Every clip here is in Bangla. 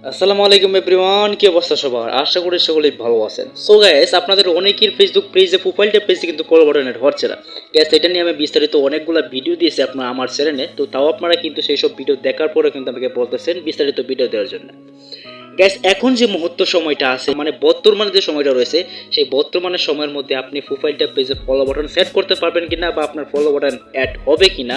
আসসালামু আলাইকুম এভরিওয়ান, কি অবস্থা সবার? আশা করি সকলেই ভালো আছেন। সো গাইস, আপনাদের অনেকের ফেসবুক পেজে প্রোফাইলটা পেজে কিন্তু ফলো বাটন এড হচ্ছে না। গাইস, এটা নিয়ে আমি বিস্তারিত অনেকগুলো ভিডিও দিয়েছি আমার চ্যানেলে। তো তাও আপনারা কিন্তু সেই সব ভিডিও দেখার পরে কিন্তু আমাকে বলতেছেন বিস্তারিত ভিডিও দেওয়ার জন্য। গাইস, এখন যে মুহূর্ত সময়টা আছে, মানে বর্তমানে যে সময়টা রয়েছে, সেই বর্তমানের সময়ের মধ্যে আপনি প্রোফাইলটা পেজে ফলো বাটন সেট করতে পারবেন কিনা, বা আপনার ফলো বাটন অ্যাড হবে কিনা,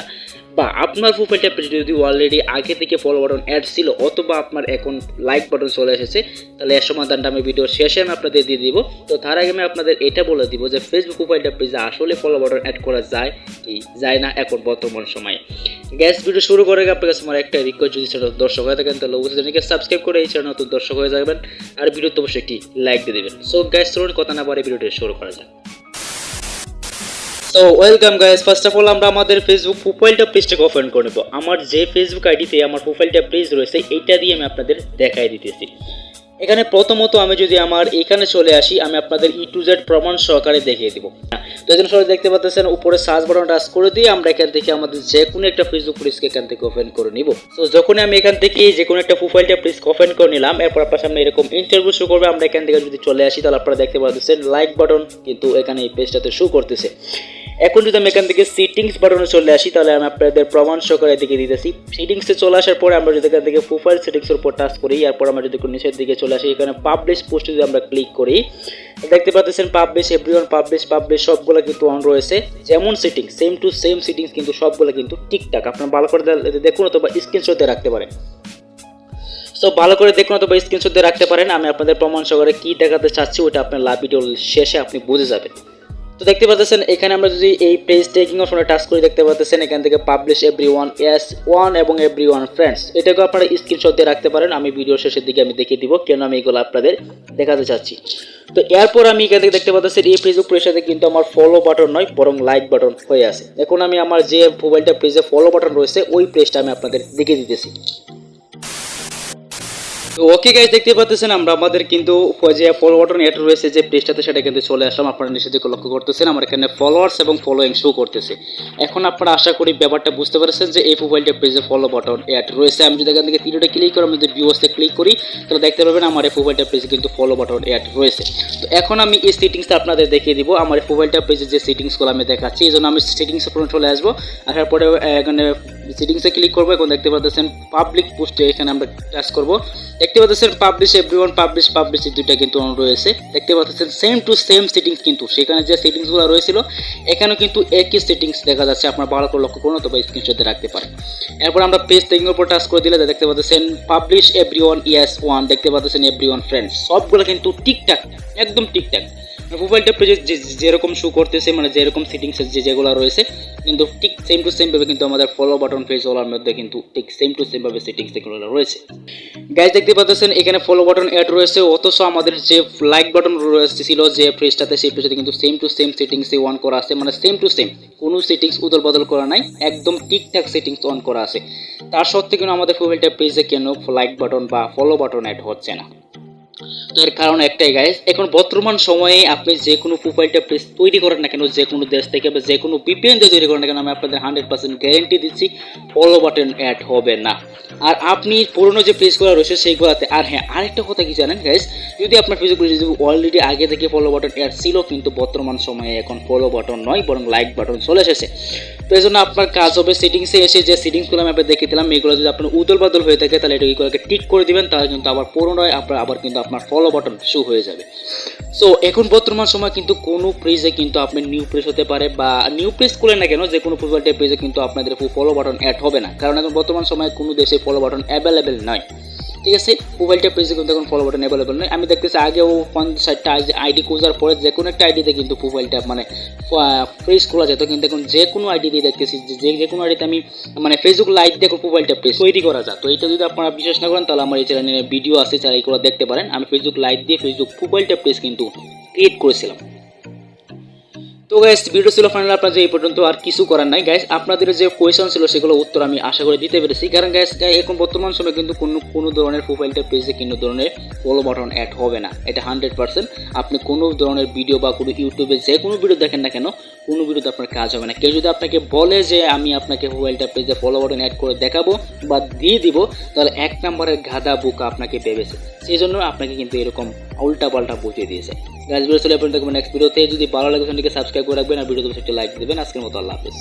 বা আপনার প্রোফাইলটা পেজে যদি অলরেডি আগে থেকে ফলো বাটন অ্যাড ছিল অথবা আপনার এখন লাইক বাটন চলে এসেছে, তাহলে এর সমাধানটা আমি ভিডিওর শেষে আমি আপনাদের দিয়ে দিব। তো তার আগে আমি আপনাদের এটা বলে দিব যে ফেসবুক প্রোফাইলটা পেজে আসলে ফলো বাটন অ্যাড করা যায় কি যায় না এখন বর্তমান সময়ে। গ্যাস, ভিডিও শুরু করে আপনার কাছে আমার একটা রিকোয়েস্ট, যদি চ্যানেল দর্শক হয়ে থাকেন তাহলে অবশ্যই চ্যানেলকে সাবস্ক্রাইব করে এই চ্যানেল নতুন দর্শক হয়ে যাবেন, আর ভিডিওতে অবশ্যই একটি লাইক দিয়ে দেবেন। সো গ্যাস, চলুন কথা না বাড়িয়ে ভিডিওটি শুরু করা যাক। So welcome guys, first of all আমরা আমাদের ফেসবুক প্রোফাইলটা পেজটাকে ওপেন করে নেব। আমার যে ফেসবুক আইডিতে আমার প্রোফাইলটা পেজ রয়েছে এইটা দিয়ে আমি আপনাদের দেখাই দিতেছি। এখানে প্রথমত আমি যদি আমার এখানে চলে আসি, আমি আপনাদের ই টু জেড প্রমাণ সহকারে দেখিয়ে দিব। তো এখানে সবাই দেখতে পাচ্ছেন উপরে সার্চ বাটন টাচ করে দিয়ে আমরা এখান থেকে আমাদের যে কোনো একটা ফেসবুক পেজকে এখান থেকে ওপেন করে নিব। তো যখন আমি এখান থেকে যে কোনো একটা প্রোফাইলটা পেজ ওপেন করে নিলাম, এরপর আপনার সামনে এরকম ইন্টারভিউ শো করবে। আমরা এখান থেকে যদি চলে আসি তাহলে আপনারা দেখতে পাচ্ছেন লাইক বাটন কিন্তু এখানে এই পেজটাতে শো করতেছে। এখন যদি আমি এখান থেকে সেটিংস বাটনে চলে আসি তাহলে আমি আপনাদের প্রমাণ সহকারে দিকে দিতেছি। সেটিংসে চলে আসার পরে আমরা যদি এখান থেকে প্রোফাইল সেটিংসের উপর টাচ করি, এরপর আমরা যদি নিচের দিকে চলে আসি, এখানে পাবলিশ পোস্ট যদি আমরা ক্লিক করি, দেখতে পাচ্ছেন পাবলিশ এভরিওয়ান, পাবলিশ সবগুলো কিন্তু অন রয়েছে। যেমন settings same to same settings কিন্তু সবগুলো কিন্তু ঠিকঠাক। আপনার ভালো করে দেখুন অথবা স্ক্রিনশট দিয়ে রাখতে পারেন। সো ভালো করে দেখুন অথবা স্ক্রিনশট দিয়ে রাখতে পারেন। আমি আপনাদের প্রমাণ সহকারে কি দেখাতে চাচ্ছি ওটা আপনার লাভ ভিডিও শেষে আপনি বুঝে যাবেন। তো দেখতে পাচ্ছেন এখানে আমরা যদি এই পেজ টেকিং অপশনে টাচ করে দেখতে পাচ্ছেন এখান থেকে পাবলিশ এভরিওয়ান ওয়ান এবং এভরিওয়ান ফ্রেন্ডস, এটাকে আপনারা স্ক্রিনশট দিয়ে রাখতে পারেন। আমি ভিডিওর শেষের দিকে আমি দেখিয়ে দিব কেন আমি এগুলো আপনাদের দেখাতে চাচ্ছি। তো এরপর আমি এখান থেকে দেখতে পাচ্ছেন এই ফেসবুক পেজের সাথে কিন্তু আমার ফলো বাটন নয় বরং লাইক বাটন হয়ে আছে। এখন আমি আমার যে মোবাইলটা পেজে ফলো বাটন রয়েছে ওই পেজটা আমি আপনাদের দেখিয়ে দিতেছি। তো ওকে গাইস, দেখতে পাচ্ছেন আমরা আমাদের কিন্তু যে ফলো বাটন অ্যাড রয়েছে যে পেজটাতে সেটা কিন্তু চলে আসলাম। আপনারা নিচের দিকে লক্ষ্য করতেছেন আমার এখানে ফলোয়ার্স এবং ফলোইং শো করতেছে। এখন আপনারা আশা করি ব্যাপারটা বুঝতে পারছেন যে এই প্রোফাইলটা পেজে ফলো বাটন অ্যাড রয়েছে। আমি যদি এখান থেকে তিনটা ক্লিক করি, আমি যদি ভিউয়ার্সে ক্লিক করি তাহলে দেখতে পাবেন আমার এই প্রোফাইলটা পেজে কিন্তু ফলো বাটন অ্যাড রয়েছে। তো এখন আমি এই সেটিংসটা আপনাদের দেখিয়ে দিব। আমার এই প্রোফাইলটা পেজে যে সেটিংসগুলো আমি দেখাচ্ছি, এই জন্য আমি সেটিংসে পুরো চলে আসবো। আসার পরে এখানে সেটিংসে ক্লিক করবো। এখন দেখতে পাচ্ছেন পাবলিক পোস্টে এখানে আমরা টাচ করবো। দেখতে পাচ্ছেন পাবলিশ এভরিওয়ান, পাবলিশ এই দুইটা কিন্তু অন রয়েছে। দেখতে পাচ্ছেন সেম টু সেম সেটিংস কিন্তু সেখানে যে সেটিংসগুলো রয়েছিল এখানেও কিন্তু একই সেটিংস দেখা যাচ্ছে। আপনার ভালো করে লক্ষ্য করুন অথবা স্ক্রিনশটে রাখতে পারেন। এরপর আমরা পেজ টেকিং এর উপর টাচ করে দিলে দেখতে পাচ্ছেন পাবলিশ এভরিওয়ান ওয়ান, দেখতে পাচ্ছেন এভরিওয়ান ফ্রেন্ডস, সবগুলো কিন্তু ঠিকঠাক, একদম ঠিকঠাক। প্রোফাইলটা পেজে যেরকম শো করতেছে, মানে যেরকম সেটিংস যেগুলো রয়েছে কিন্তু ঠিক সেম টু সেম ভাবে কিন্তু আমাদের ফলো বাটন পেজ ওলার মধ্যে কিন্তু ঠিক সেম টু সেম ভাবে সেটিংস এগুলো রয়েছে। গাইজ, দেখতে পাচ্ছেন এখানে ফলো বাটন অ্যাড রয়েছে, অথচ আমাদের যে লাইক বাটন রয়েছে ছিল যে পেজটাতে সেই পেজটাতে কিন্তু সেম টু সেম সেটিংসে অন করা আছে। মানে সেম টু সেম, কোনো সেটিংস উদল বদল করা নাই, একদম ঠিকঠাক সেটিংস অন করা আছে। তার সত্ত্বেও কিন্তু আমাদের প্রোফাইলটা পেজে কেন লাইক বাটন বা ফলো বাটন অ্যাড হচ্ছে না? তো এর কারণ একটাই গাইস, এখন বর্তমান সময়ে আপনি যে কোনো প্রোফাইলটা পেজ তৈরি করেন না কেন, যে কোনো দেশ থেকে বা যে কোনো VPN দিয়ে তৈরি করেন না কেন, আমি আপনাদের 100% গ্যারেন্টি দিচ্ছি ফলো বাটন অ্যাড হবে না। আর আপনি পুরনো যে পেজগুলো রয়েছে সেইগুলোতে, আর হ্যাঁ আরেকটা কথা কি জানেন গাইস, যদি আপনার ফেসবুক পেজে যদি অলরেডি আগে থেকে ফলো বাটন অ্যাড ছিল কিন্তু বর্তমান সময়ে এখন ফলো বাটন নয় বরং লাইক বাটন চলে এসেছে। তো এই জন্য আপনার কাজ হবে সেটিংসে এসে যে সেটিংসগুলো আমি আপনাদের দেখিয়ে দিলাম এগুলো যদি আপনার উদল বাদল হয়ে থাকে তাহলে এটাকে টিক করে দিবেন, তাহলে কিন্তু আবার পুরোনো আবার কিন্তু আপনার ফলো বাটন শো হয়ে যাবে। সো এখন বর্তমান সময় কিন্তু কোনো পেজে কিন্তু আপনি নিউ পেজ হতে পারে বা নিউ পেজ খুলে না কেন, যে কোনো প্রোফাইলটা পেজে কিন্তু আপনাদের ফলো বাটন অ্যাড হবে না, কারণ এখন বর্তমান সময়ে কোনো দেশে ফলো বাটন অ্যাভেলেবেল নয়। ঠিক আছে, প্রোফাইলটা পেজে কিন্তু এখন ফলো বাটন অ্যাভেলেবেল নয়। আমি দেখতেছি আগেও 50-60টা আইডি খোঁজার পরে যে কোনো একটা আইডিতে কিন্তু প্রোফাইলটা মানে পেজ খোলা যেত, কিন্তু এখন যে কোনো আইডি দিয়ে দেখতেছি যে কোনো আইডিতে আমি মানে ফেসবুক লাইভ দেখো প্রোফাইলটা পেজ তৈরি করা যায়। তো এটা যদি আপনারা বিশ্বাস না করেন তাহলে আমার এই চ্যানেলে ভিডিও আছে, যারা এগুলো দেখতে পারেন। আমি ফেসবুক লাইভ দিয়ে ফেসবুক প্রোফাইলটা পেজ কিন্তু ক্রিয়েট করেছিলাম। তো গাইস ভিডিও ছিল ফাইনাল আপনাদের এই পর্যন্ত, আর কিছু করার নাই গাইস। আপনাদের যে কোয়েশ্চন ছিল সেগুলো উত্তর আমি আশা করে দিতে পেরেছি, কারণ গাইস এখন বর্তমান সময়ে কিন্তু কোনো ধরনের প্রোফাইলটা পেজে কোনো ধরনের ফলো বাটন অ্যাড হবে না, এটা 100%। আপনি কোনো ধরনের ভিডিও বা কোনো ইউটিউবে যে কোনো ভিডিও দেখেন না কেন, কোনো ভিডিওতে আপনার কাজ হবে না। কেউ যদি আপনাকে বলে যে আমি আপনাকে প্রোফাইলটা পেজে ফলো বাটন অ্যাড করে দেখাবো বা দিয়ে দিব, তাহলে 1 নম্বরের গাধা বোকা আপনাকে ভেবেছে, সেই জন্য আপনাকে কিন্তু এরকম উল্টা পাল্টা বুঝিয়ে দিয়েছে। গাইস ভিডিও চলে পর্যন্ত নেক্সট ভিডিওতে, যদি ভালো লাগে চ্যানেলটিকে সাবস্ক্রাইব করে রাখবেন আর ভিডিওতে একটা লাইক দেবেন। আজকের মতো আল্লাহ হাফেজ।